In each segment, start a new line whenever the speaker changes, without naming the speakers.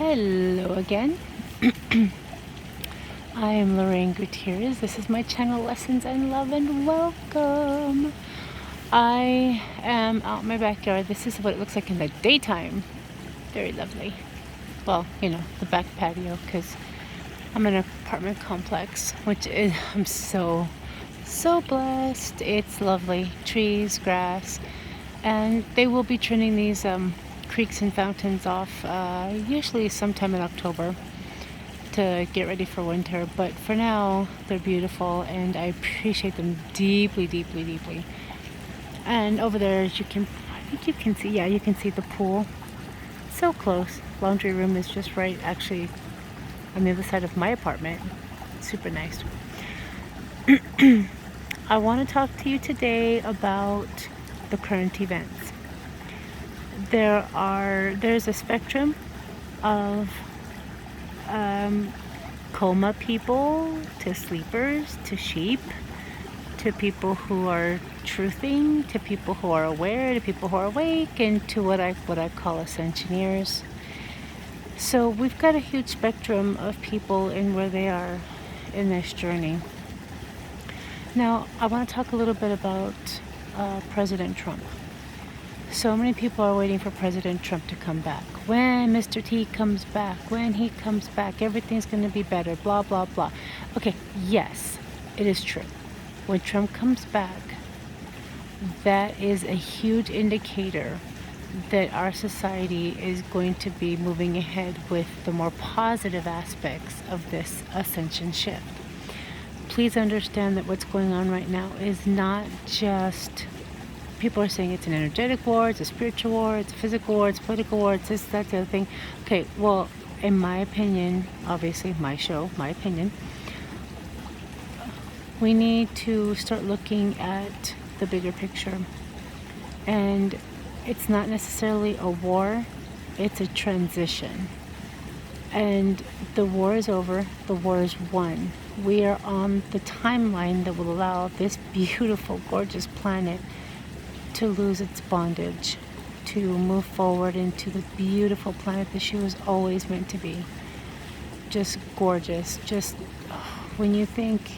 Hello again. I am Lorraine Gutierrez. This is my channel, Lessons in Love, and welcome. I am out in my backyard. This is what it looks like in the daytime. Very lovely. Well, the back patio, because I'm in an apartment complex, which is, I'm so blessed. It's lovely. Trees, grass, and they will be trimming these creeks and fountains off usually sometime in October to get ready for winter, but for now they're beautiful and I appreciate them deeply. And over there, as you can, I think you can see, yeah, you can see the pool. So close. Laundry room is just right, actually, on the other side of my apartment. Super nice. I want to talk to you today about the current events. There's a spectrum of coma people, to sleepers, to sheep, to people who are truthing, to people who are aware, to people who are awake, and to what I call ascensioneers. So we've got a huge spectrum of people and where they are in this journey. Now, I want to talk a little bit about President Trump. So many people are waiting for President Trump to come back. When Mr. T comes back, when he comes back, everything's going to be better, blah, blah, blah. Okay, yes, it is true. When Trump comes back, that is a huge indicator that our society is going to be moving ahead with the more positive aspects of this ascension shift. Please understand that what's going on right now is not just... People are saying it's an energetic war, it's a spiritual war, it's a physical war, it's a political war, it's this, that, the other thing. Okay, well, in my opinion, obviously my show, my opinion, we need to start looking at the bigger picture. And it's not necessarily a war, it's a transition. And the war is over, the war is won. We are on the timeline that will allow this beautiful, gorgeous planet to lose its bondage, to move forward into the beautiful planet that she was always meant to be. Just gorgeous. Just when you think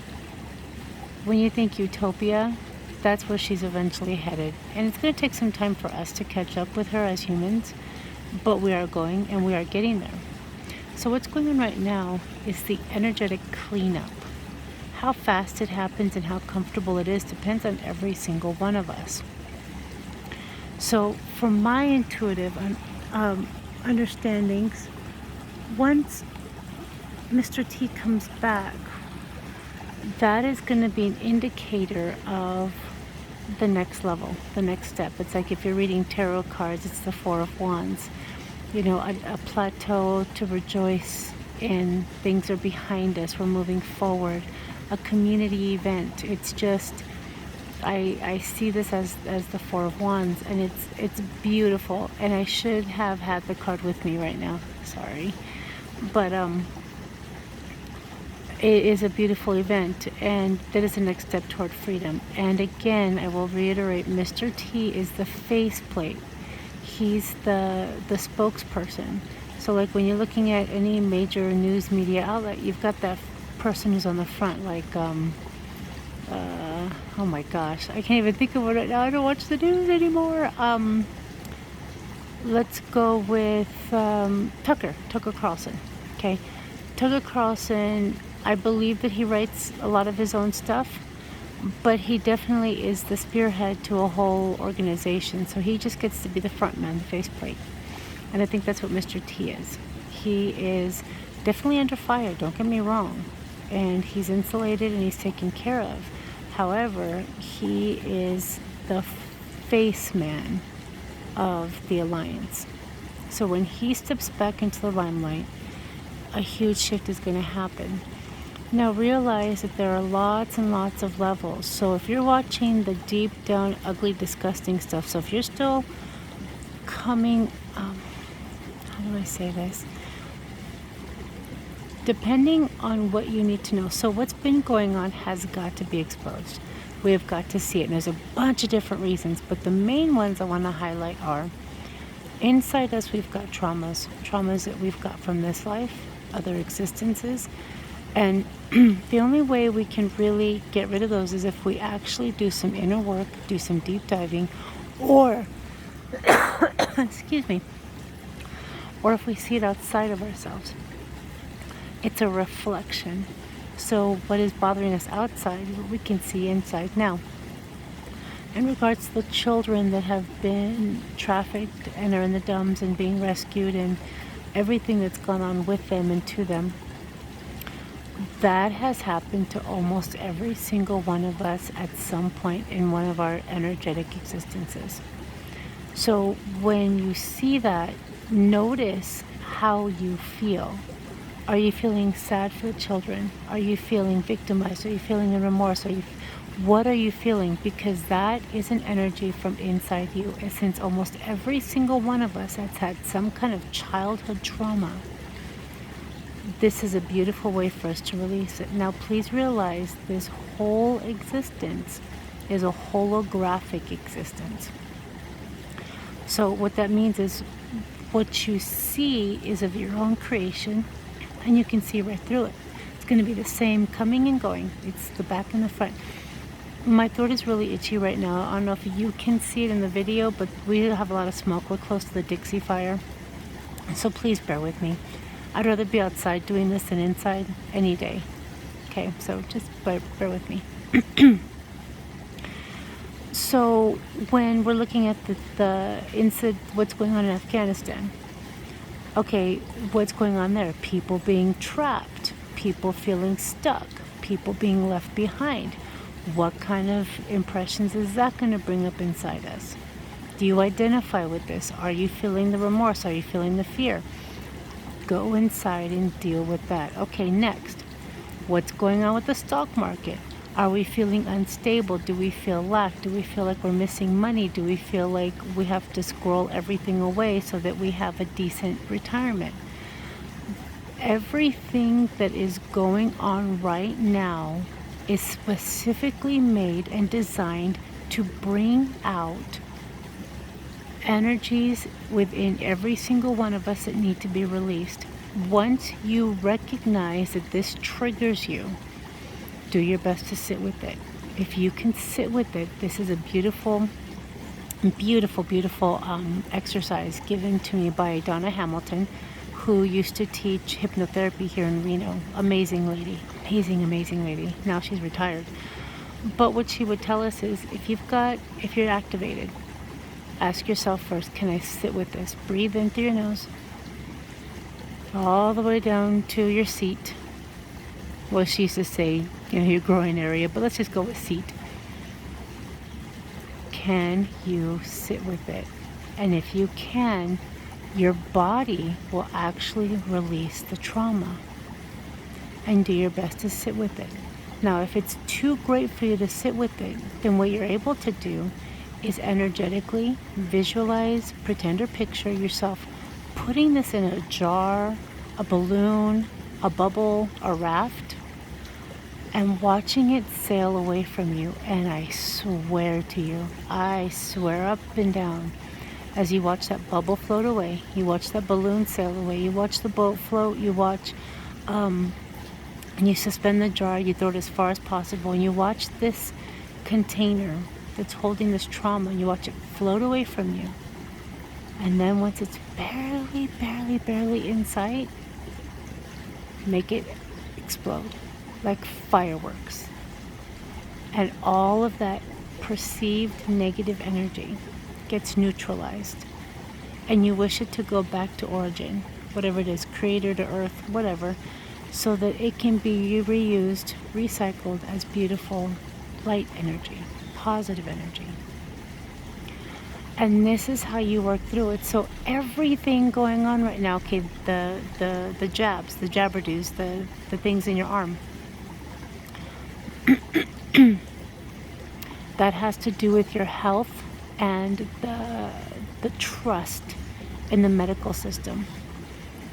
utopia, that's where she's eventually headed. And it's going to take some time for us to catch up with her as humans, but we are going and we are getting there. So what's going on right now is the energetic cleanup. How fast it happens and how comfortable it is depends on every single one of us. So from my intuitive understandings, once Mr. T comes back, that is going to be an indicator of the next level, the next step. It's like if you're reading tarot cards, it's the Four of Wands. A plateau to rejoice in. Things are behind us. We're moving forward. A community event. It's just... I see this as the Four of Wands, and it's beautiful. And I should have had the card with me right now. Sorry, but it is a beautiful event, and that is the next step toward freedom. And again, I will reiterate: Mr. T is the faceplate. He's the spokesperson. So, like when you're looking at any major news media outlet, you've got that person who's on the front, like oh my gosh, I can't even think of it right now. I don't watch the news anymore. Let's go with Tucker Carlson. Okay, Tucker Carlson, I believe that he writes a lot of his own stuff, but he definitely is the spearhead to a whole organization. So he just gets to be the front man, the faceplate. And I think that's what Mr. T is. He is definitely under fire, don't get me wrong. And he's insulated and he's taken care of. However, he is the face man of the alliance. So when he steps back into the limelight, a huge shift is going to happen. Now realize that there are lots and lots of levels. So if you're watching the deep down, ugly, disgusting stuff, so if you're still coming, how do I say this? Depending on what you need to know. So what's been going on has got to be exposed. We have got to see it. And there's a bunch of different reasons, but the main ones I want to highlight are Inside us, we've got traumas that we've got from this life, other existences. And the only way we can really get rid of those is if we actually do some inner work, do some deep diving, or, excuse me, or if we see it outside of ourselves. It's a reflection. So what is bothering us outside is what we can see inside. Now, in regards to the children that have been trafficked and are in the dumps and being rescued and everything that's gone on with them and to them, that has happened to almost every single one of us at some point in one of our energetic existences. So when you see that, notice how you feel. Are you feeling sad for the children? Are you feeling victimized? Are you feeling in remorse? What are you feeling? Because that is an energy from inside you. And since almost every single one of us has had some kind of childhood trauma, this is a beautiful way for us to release it. Now, please realize this whole existence is a holographic existence. So what that means is what you see is of your own creation, and you can see right through it. It's going to be the same coming and going. It's the back and the front. My throat is really itchy right now. I don't know if you can see it in the video, but we have a lot of smoke. We're close to the Dixie fire. So please bear with me. I'd rather be outside doing this than inside any day. Okay, so just bear with me. So when we're looking at the incident, what's going on in Afghanistan, okay, what's going on there? People being trapped, people feeling stuck, people being left behind. What kind of impressions is that going to bring up inside us? Do you identify with this? Are you feeling the remorse? Are you feeling the fear? Go inside and deal with that. Okay, next. What's going on with the stock market? Are we feeling unstable? Do we feel lack? Do we feel like we're missing money? Do we feel like we have to scroll everything away so that we have a decent retirement? Everything that is going on right now is specifically made and designed to bring out energies within every single one of us that need to be released. Once you recognize that this triggers you, do your best to sit with it. If you can sit with it, this is a beautiful, beautiful, beautiful exercise given to me by Donna Hamilton, who used to teach hypnotherapy here in Reno. Amazing lady, amazing, amazing lady. Now she's retired. But what she would tell us is, if you're activated, ask yourself first, can I sit with this? Breathe in through your nose, all the way down to your seat. Well, she used to say, your groin area, but let's just go with seat. Can you sit with it? And if you can, your body will actually release the trauma. And do your best to sit with it. Now, if it's too great for you to sit with it, then what you're able to do is energetically visualize, pretend or picture yourself putting this in a jar, a balloon, a bubble, a raft, and watching it sail away from you. And I swear to you, I swear up and down, as you watch that bubble float away, you watch that balloon sail away, you watch the boat float, you watch, and you suspend the jar, you throw it as far as possible, and you watch this container that's holding this trauma, and you watch it float away from you. And then once it's barely, barely, barely in sight, make it explode like fireworks. And all of that perceived negative energy gets neutralized. And you wish it to go back to origin, whatever it is, creator to earth, whatever, so that it can be reused, recycled as beautiful light energy, positive energy. And this is how you work through it. So everything going on right now, okay, the jabs, the jabberdoos, the things in your arm, that has to do with your health and the trust in the medical system,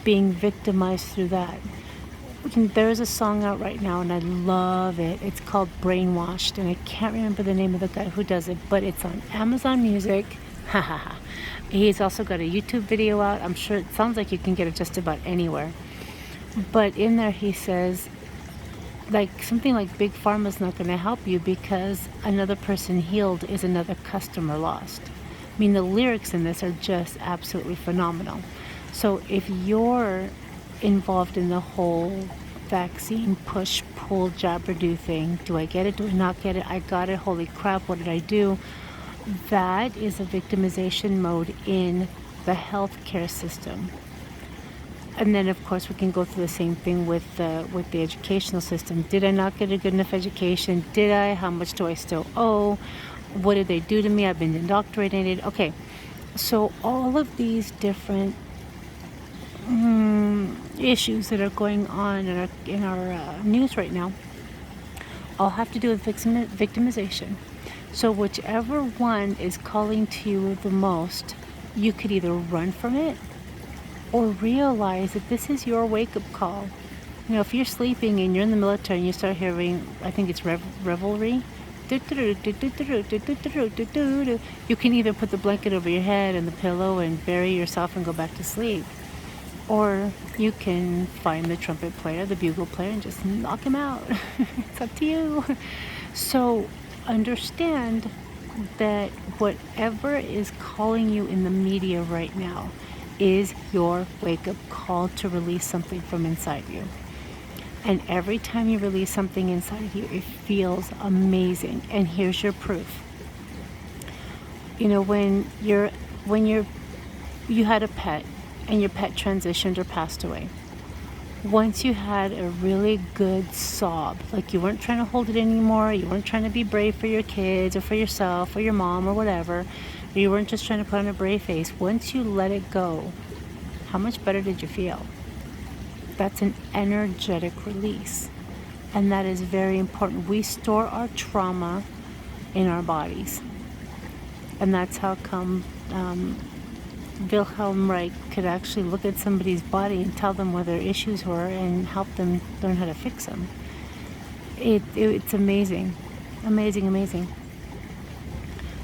being victimized through that. There's a song out right now and I love it. It's called Brainwashed, and I can't remember the name of the guy who does it, but it's on Amazon Music. Ha ha ha. He's also got a YouTube video out. I'm sure it sounds like you can get it just about anywhere. But in there he says, like, something like Big Pharma's not going to help you because another person healed is another customer lost. I mean, the lyrics in this are just absolutely phenomenal. So if you're involved in the whole vaccine push, pull, jab or do thing, do I get it, do I not get it, I got it, holy crap, what did I do? That is a victimization mode in the healthcare system. And then, of course, we can go through the same thing with the educational system. Did I not get a good enough education? Did I? How much do I still owe? What did they do to me? I've been indoctrinated. Okay, so all of these different issues that are going on in our news right now all have to do with victimization. So whichever one is calling to you the most, you could either run from it or realize that this is your wake-up call. You know, if you're sleeping and you're in the military and you start hearing, I think it's revelry, you can either put the blanket over your head and the pillow and bury yourself and go back to sleep, or you can find the trumpet player, the bugle player, and just knock him out. It's up to you. So understand that whatever is calling you in the media right now is your wake-up call to release something from inside you. And every time you release something inside you, it feels amazing. And here's your proof. You know, when you had a pet and your pet transitioned or passed away, once you had a really good sob, like you weren't trying to hold it anymore, you weren't trying to be brave for your kids or for yourself or your mom or whatever, you weren't just trying to put on a brave face, once you let it go, how much better did you feel? That's an energetic release. And that is very important. We store our trauma in our bodies. And that's how come Wilhelm Reich could actually look at somebody's body and tell them where their issues were and help them learn how to fix them. It's amazing. Amazing, amazing.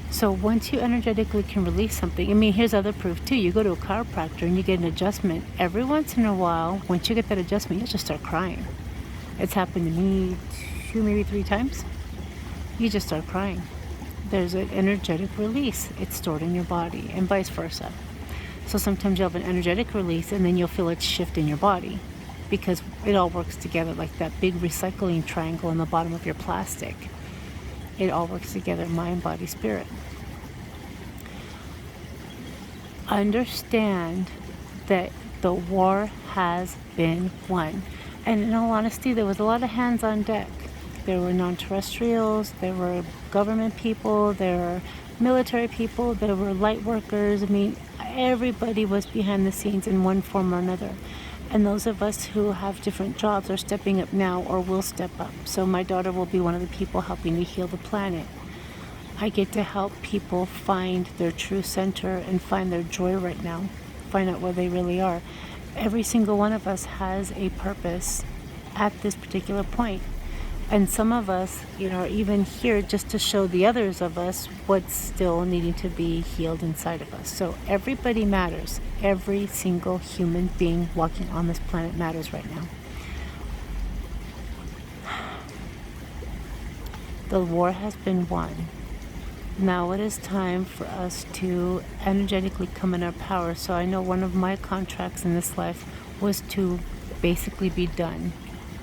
So once you energetically can release something, I mean, here's other proof too. You go to a chiropractor and you get an adjustment. Every once in a while, once you get that adjustment, you just start crying. It's happened to me 2, maybe 3 times. You just start crying. There's an energetic release. It's stored in your body, and vice versa. So sometimes you'll have an energetic release and then you'll feel it shift in your body because it all works together like that big recycling triangle in the bottom of your plastic. It all works together, mind, body, spirit. Understand that the war has been won. And in all honesty, there was a lot of hands on deck. There were non-terrestrials, there were government people, there were military people, there were light workers. I mean, everybody was behind the scenes in one form or another. And those of us who have different jobs are stepping up now or will step up. So my daughter will be one of the people helping to heal the planet. I get to help people find their true center and find their joy right now, find out where they really are. Every single one of us has a purpose at this particular point. And some of us, you know, are even here just to show the others of us what's still needing to be healed inside of us. So everybody matters. Every single human being walking on this planet matters right now. The war has been won. Now it is time for us to energetically come in our power. So I know one of my contracts in this life was to basically be done.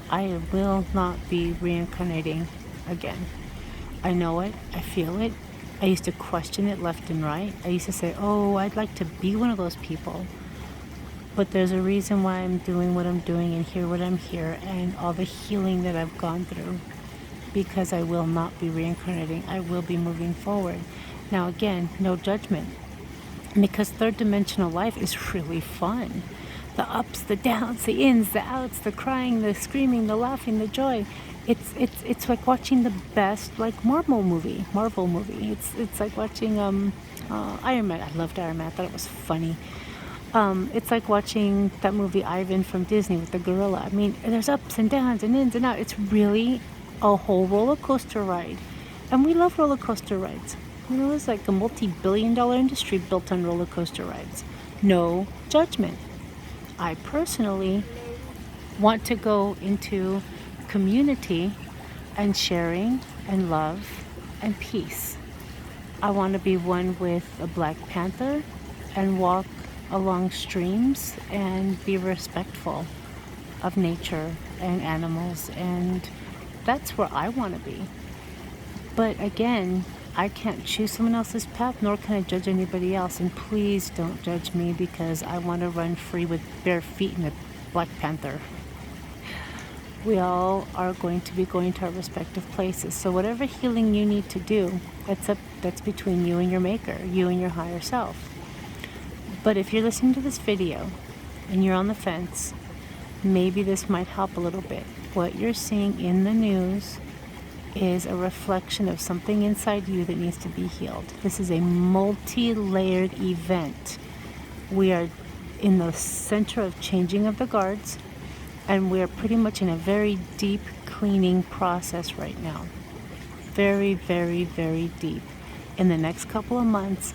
I will not be reincarnating again. I know it. I feel it. I used to question it left and right. I used to say, oh, I'd like to be one of those people. But there's a reason why I'm doing what I'm doing and here what I'm here and all the healing that I've gone through. Because I will not be reincarnating. I will be moving forward. Now again, no judgment. Because third dimensional life is really fun. The ups, the downs, the ins, the outs, the crying, the screaming, the laughing, the joy. It's like watching the best Marvel movie. It's like watching Iron Man. I loved Iron Man. I thought it was funny. It's like watching that movie Ivan from Disney with the gorilla. I mean, there's ups and downs and ins and outs. It's really a whole roller coaster ride, and we love roller coaster rides. It's like a multi-billion-dollar industry built on roller coaster rides. No judgment. I personally want to go into community and sharing and love and peace. I want to be one with a Black Panther and walk along streams and be respectful of nature and animals, and that's where I want to be. But again, I can't choose someone else's path, nor can I judge anybody else. And please don't judge me, because I want to run free with bare feet in a Black Panther. We all are going to be going to our respective places. So whatever healing you need to do, that's between you and your maker, you and your higher self. But if you're listening to this video and you're on the fence, maybe this might help a little bit. What you're seeing in the news is a reflection of something inside you that needs to be healed. This is a multi-layered event. We are in the center of changing of the guards, and we are pretty much in a very deep cleaning process right now. Very, very, very deep. In the next couple of months,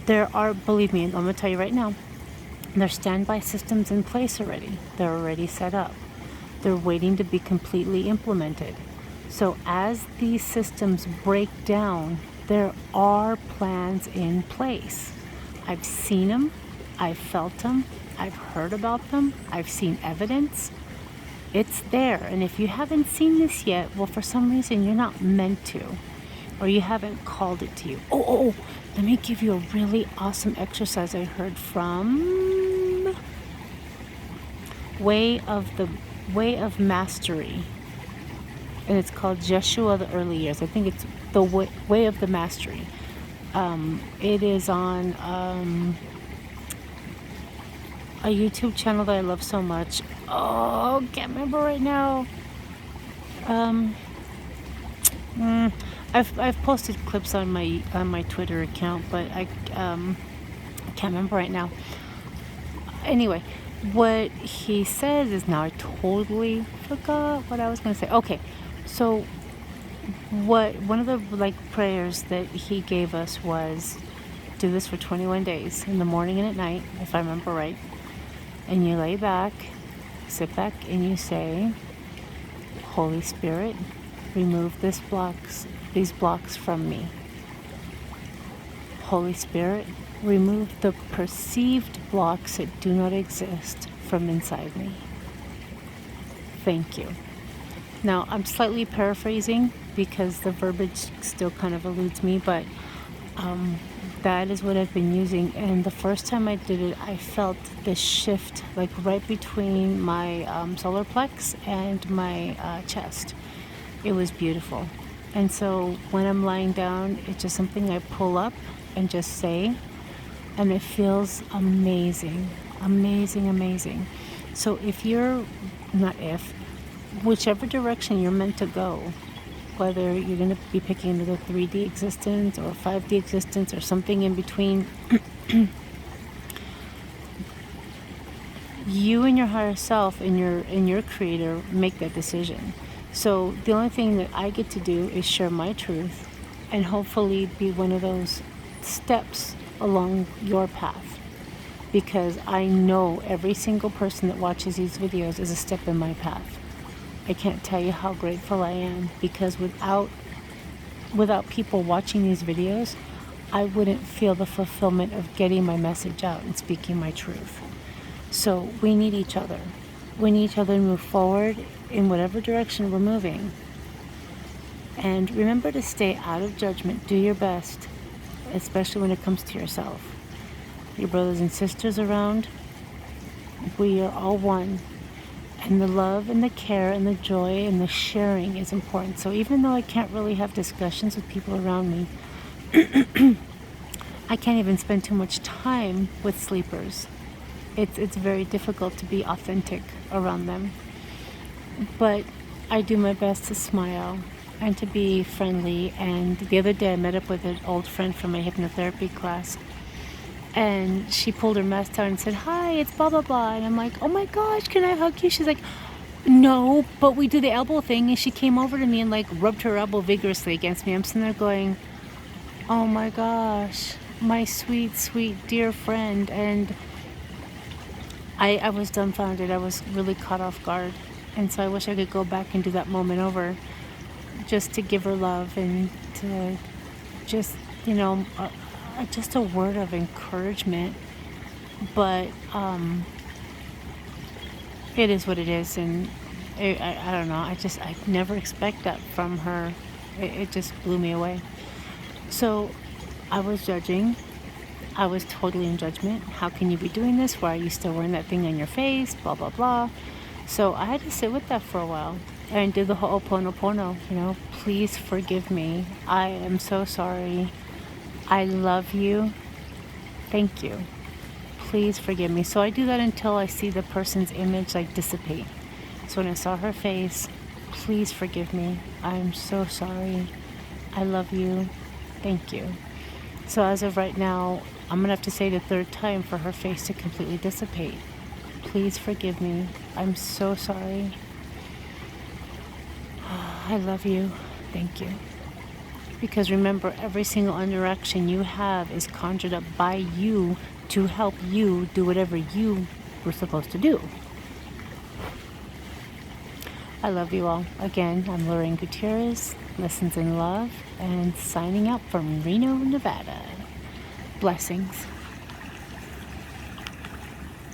there are, believe me, I'm going to tell you right now, there's standby systems in place already. They're already set up. They're waiting to be completely implemented. So as these systems break down, there are plans in place. I've seen them, I've felt them, I've heard about them, I've seen evidence. It's there. And if you haven't seen this yet, well, for some reason you're not meant to, or you haven't called it to you. Oh, let me give you a really awesome exercise I heard from Way of Mastery. And it's called Jeshua the Early Years. I think it's the Way of the Mastery. It is on a YouTube channel that I love so much. Oh, can't remember right now. I've posted clips on my Twitter account, but I can't remember right now. Anyway, what he says is, now I totally forgot what I was going to say. Okay, so one of the prayers that he gave us was, do this for 21 days, in the morning and at night, if I remember right. And you lay back, sit back, and you say, Holy Spirit, remove these blocks from me. Holy Spirit, remove the perceived blocks that do not exist from inside me. Thank you. Now, I'm slightly paraphrasing because the verbiage still kind of eludes me, but that is what I've been using. And the first time I did it, I felt this shift, like right between my solar plex and my chest. It was beautiful. And so when I'm lying down, it's just something I pull up and just say, and it feels amazing, amazing, amazing. So whichever direction you're meant to go, whether you're going to be picking the 3D existence or 5D existence or something in between, you and your higher self and your creator make that decision. So the only thing that I get to do is share my truth and hopefully be one of those steps along your path, because I know every single person that watches these videos is a step in my path. I can't tell you how grateful I am, because without people watching these videos, I wouldn't feel the fulfillment of getting my message out and speaking my truth. So we need each other. We need each other to move forward in whatever direction we're moving. And remember to stay out of judgment. Do your best, especially when it comes to yourself. Your brothers and sisters around, we are all one. And the love and the care and the joy and the sharing is important. So even though I can't really have discussions with people around me, I can't even spend too much time with sleepers. It's very difficult to be authentic around them. But I do my best to smile and to be friendly. And the other day I met up with an old friend from my hypnotherapy class. And she pulled her mask down and said, "Hi, it's blah, blah, blah." And I'm like, "Oh my gosh, can I hug you?" She's like, "No, but we do the elbow thing." And she came over to me and rubbed her elbow vigorously against me. I'm sitting there going, Oh my gosh, my sweet, sweet, dear friend. And I was dumbfounded. I was really caught off guard. And so I wish I could go back and do that moment over just to give her love and to just, just a word of encouragement. But it is what it is. And I don't know. I never expect that from her. It just blew me away. So I was judging. I was totally in judgment. How can you be doing this? Why are you still wearing that thing on your face? Blah, blah, blah. So I had to sit with that for a while and do the ho'oponopono, please forgive me. I am so sorry. I love you. Thank you. Please forgive me. So I do that until I see the person's image like dissipate. So when I saw her face, please forgive me. I'm so sorry. I love you. Thank you. So as of right now, I'm going to have to say the third time for her face to completely dissipate. Please forgive me. I'm so sorry. I love you. Thank you. Because remember, every single interaction you have is conjured up by you to help you do whatever you were supposed to do. I love you all. Again, I'm Lorraine Gutierrez, Lessons in Love, and signing out from Reno, Nevada. Blessings.